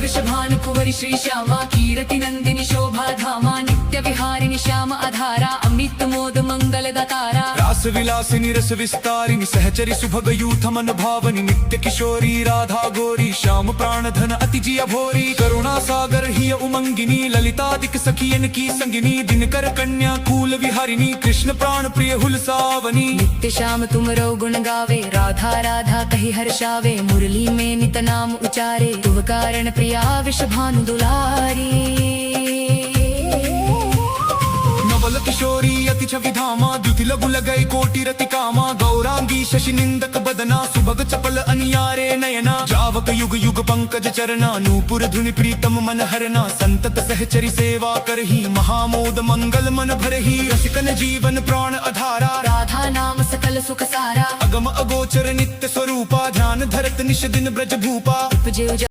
वृषभानुकुवरि श्री श्यामा कीरति नंदिनी शोभा धामा नित्य विहारिणी श्याम आधारा अमृत मोद मंगल दातारा रास विलासिनी रस विस्तारिणी सहचरी सुभग यूथ मन भावनी नित्य किशोरी राधा गोरी श्याम प्राण धन अति जिया भोरी करुणा सागर ही उमंगिनी ललितादिक सखियन की संगिनी दिनकर कन्या कूल विहारिणी कृष्ण प्राण प्रिय हुलसावनी नित्य श्याम तुम रो गुण गावे राधा राधा कही हर्षावे मुरली में नित नाम उचारे तुम कारण प्रिया वृषभानु दुलारी नवल किशोरी अति छवि धामा द्युति लघु लगई कोटि रति कामा गौरांगी शशि निंदक बदना सुभग चपल अनियारे नयना जावक युग युग पंकज चरना नूपुर धुनि प्रीतम मन हरना संतत सहचरी सेवा करही महामोद मंगल मन भरही रसिकन जीवन प्राण आधारा राधा नाम सकल सुख सारा अगम अगोचर नित्य स्वरूपा ध्यान धरत निश दिन ब्रज भूपा उपजे